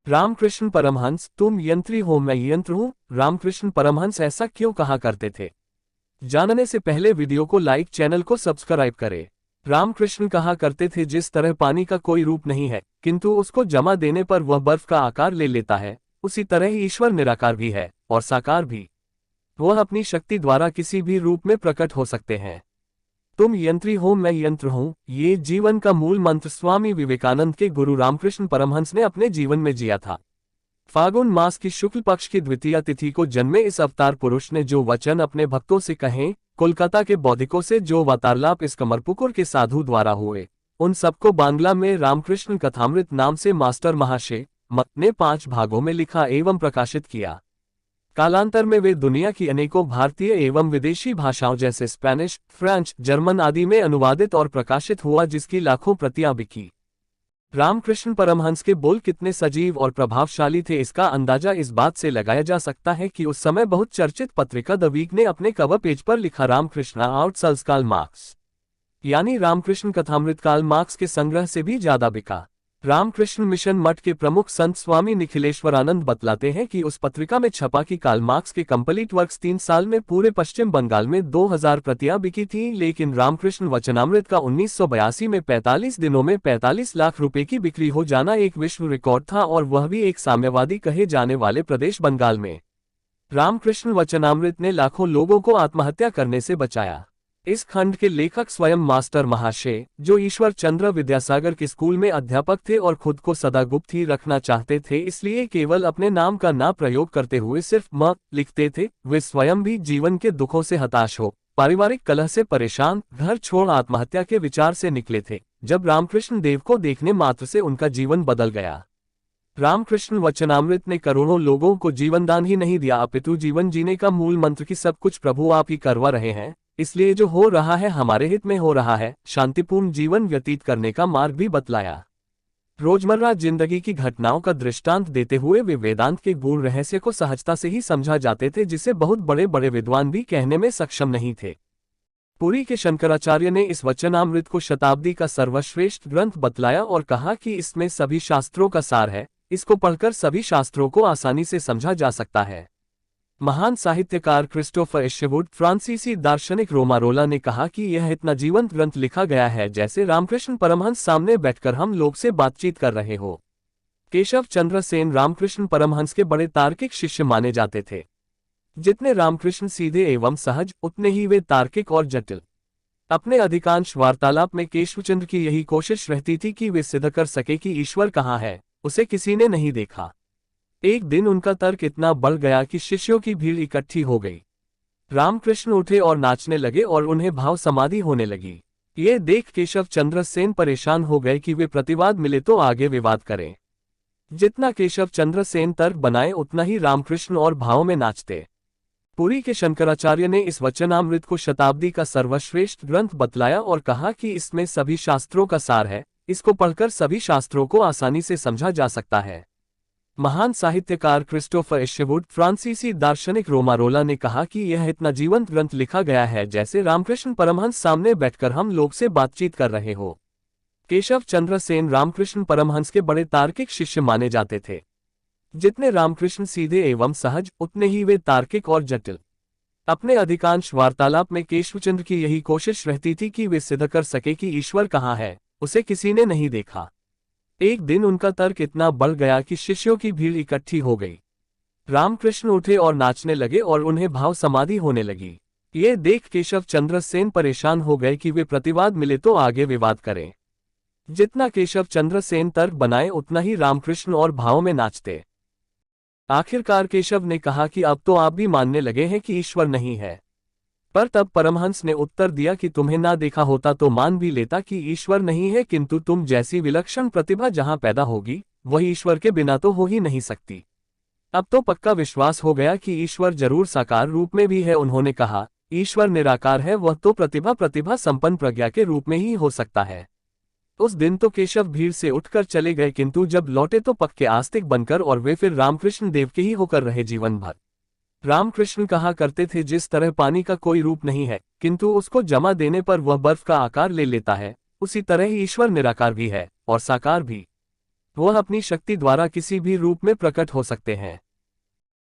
रामकृष्ण परमहंस, तुम यंत्री हो मैं यंत्र हूँ। रामकृष्ण परमहंस ऐसा क्यों कहा करते थे? जानने से पहले वीडियो को लाइक, चैनल को सब्सक्राइब करें। रामकृष्ण कहा करते थे, जिस तरह पानी का कोई रूप नहीं है किंतु उसको जमा देने पर वह बर्फ का आकार ले लेता है, उसी तरह ही ईश्वर निराकार भी है और साकार भी। वह अपनी शक्ति द्वारा किसी भी रूप में प्रकट हो सकते हैं। तुम यंत्री हो मैं यंत्र हूँ, ये जीवन का मूल मंत्र स्वामी विवेकानंद के गुरु रामकृष्ण परमहंस ने अपने जीवन में जिया था। फागुन मास की शुक्ल पक्ष की द्वितीया तिथि को जन्मे इस अवतार पुरुष ने जो वचन अपने भक्तों से कहे, कोलकाता के बौद्धिकों से जो वार्तालाप इस कमरपुकुर के साधु द्वारा हुए, उन सबको बांग्ला में रामकृष्ण कथामृत नाम से मास्टर महाशय मत ने 5 भागों में लिखा एवं प्रकाशित किया। कालांतर में वे दुनिया की अनेकों भारतीय एवं विदेशी भाषाओं जैसे स्पेनिश, फ्रेंच, जर्मन आदि में अनुवादित और प्रकाशित हुआ, जिसकी लाखों प्रतियां बिकी। रामकृष्ण परमहंस के बोल कितने सजीव और प्रभावशाली थे, इसका अंदाजा इस बात से लगाया जा सकता है कि उस समय बहुत चर्चित पत्रिका द वीक ने अपने कवर पेज पर लिखा, रामकृष्ण आउटसेल्स कार्ल मार्क्स, यानी रामकृष्ण कथामृत कार्ल मार्क्स के संग्रह से भी ज्यादा बिका। रामकृष्ण मिशन मठ के प्रमुख संत स्वामी निखिलेश्वरानंद बतलाते हैं कि उस पत्रिका में छपा कि कार्ल मार्क्स के कंप्लीट वर्क्स 3 साल में पूरे पश्चिम बंगाल में 2000 प्रतियां बिकी थी, लेकिन रामकृष्ण वचनामृत का 1982 में 45 दिनों में 45 लाख रुपए की बिक्री हो जाना एक विश्व रिकॉर्ड था, और वह भी एक साम्यवादी कहे जाने वाले प्रदेश बंगाल में। रामकृष्ण वचनामृत ने लाखों लोगों को आत्महत्या करने से बचाया। इस खंड के लेखक स्वयं मास्टर महाशय, जो ईश्वर चंद्र विद्यासागर के स्कूल में अध्यापक थे और खुद को सदा गुप्त ही रखना चाहते थे, इसलिए केवल अपने नाम का ना प्रयोग करते हुए सिर्फ म लिखते थे। वे स्वयं भी जीवन के दुखों से हताश हो, पारिवारिक कलह से परेशान, घर छोड़ आत्महत्या के विचार से निकले थे, जब रामकृष्ण देव को देखने मात्र से उनका जीवन बदल गया। रामकृष्ण वचनामृत ने करोड़ों लोगों को जीवनदान ही नहीं दिया, अपितु जीवन जीने का मूल मंत्र कि सब कुछ प्रभु आप ही करवा रहे हैं, इसलिए जो हो रहा है हमारे हित में हो रहा है, शांतिपूर्ण जीवन व्यतीत करने का मार्ग भी बतलाया। रोजमर्रा जिंदगी की घटनाओं का दृष्टांत देते हुए वे वेदांत के गूढ़ रहस्य को सहजता से ही समझा जाते थे, जिसे बहुत बड़े बड़े विद्वान भी कहने में सक्षम नहीं थे। पुरी के शंकराचार्य ने इस वचनामृत को शताब्दी का सर्वश्रेष्ठ ग्रंथ बतलाया और कहा कि इसमें सभी शास्त्रों का सार है, इसको पढ़कर सभी शास्त्रों को आसानी से समझा जा सकता है। महान साहित्यकार क्रिस्टोफर इशवुड, फ्रांसीसी दार्शनिक रोमारोला ने कहा कि यह इतना जीवंत ग्रंथ लिखा गया है जैसे रामकृष्ण परमहंस सामने बैठकर हम लोग से बातचीत कर रहे हो। केशव चंद्र सेन रामकृष्ण परमहंस के बड़े तार्किक शिष्य माने जाते थे। जितने रामकृष्ण सीधे एवं सहज, उतने ही वे तार्किक और जटिल। अपने अधिकांश वार्तालाप में केशवचंद्र की यही कोशिश रहती थी कि वे सिद्ध कर सके कि ईश्वर कहाँ है, उसे किसी ने नहीं देखा। एक दिन उनका तर्क इतना बढ़ गया कि शिष्यों की भीड़ इकट्ठी हो गई। रामकृष्ण उठे और नाचने लगे और उन्हें भाव समाधि होने लगी। ये देख केशव चंद्र सेन परेशान हो गए कि वे प्रतिवाद मिले तो आगे विवाद करें। जितना केशव चंद्र सेन तर्क बनाए उतना ही रामकृष्ण और भाव में नाचते। पुरी के शंकराचार्य ने इस वचनामृत को शताब्दी का सर्वश्रेष्ठ ग्रंथ बतलाया और कहा कि इसमें सभी शास्त्रों का सार है, इसको पढ़कर सभी शास्त्रों को आसानी से समझा जा सकता है। महान साहित्यकार क्रिस्टोफर इशवुड, फ्रांसीसी दार्शनिक रोमारोला ने कहा कि यह इतना जीवंत ग्रंथ लिखा गया है जैसे रामकृष्ण परमहंस सामने बैठकर हम लोग से बातचीत कर रहे हो। केशव चंद्र सेन रामकृष्ण परमहंस के बड़े तार्किक शिष्य माने जाते थे। जितने रामकृष्ण सीधे एवं सहज, उतने ही वे तार्किक और जटिल। अपने अधिकांश वार्तालाप में केशवचंद्र की यही कोशिश रहती थी कि वे सिद्ध कर सके कि ईश्वर कहाँ है, उसे किसी ने नहीं देखा। एक दिन उनका तर्क इतना बढ़ गया कि शिष्यों की भीड़ इकट्ठी हो गई। रामकृष्ण उठे और नाचने लगे और उन्हें भाव समाधि होने लगी। ये देख केशव चंद्र सेन परेशान हो गए कि वे प्रतिवाद मिले तो आगे विवाद करें। जितना केशव चंद्र सेन तर्क बनाए उतना ही रामकृष्ण और भाव में नाचते। आखिरकार केशव ने कहा कि अब तो आप भी मानने लगे हैं कि ईश्वर नहीं है। पर तब परमहंस ने उत्तर दिया कि तुम्हें ना देखा होता तो मान भी लेता कि ईश्वर नहीं है, किंतु तुम जैसी विलक्षण प्रतिभा जहां पैदा होगी वही ईश्वर के बिना तो हो ही नहीं सकती। अब तो पक्का विश्वास हो गया कि ईश्वर जरूर साकार रूप में भी है। उन्होंने कहा, ईश्वर निराकार है, वह तो प्रतिभा संपन्न प्रज्ञा के रूप में ही हो सकता है। उस दिन तो केशव भीड़ से उठकर चले गए, किंतु जब लौटे तो पक्के आस्तिक बनकर, और वे फिर रामकृष्ण देव के ही होकर रहे जीवन भर। रामकृष्ण कहा करते थे, जिस तरह पानी का कोई रूप नहीं है किंतु उसको जमा देने पर वह बर्फ का आकार ले लेता है, उसी तरह ही ईश्वर निराकार भी है और साकार भी। वह अपनी शक्ति द्वारा किसी भी रूप में प्रकट हो सकते हैं।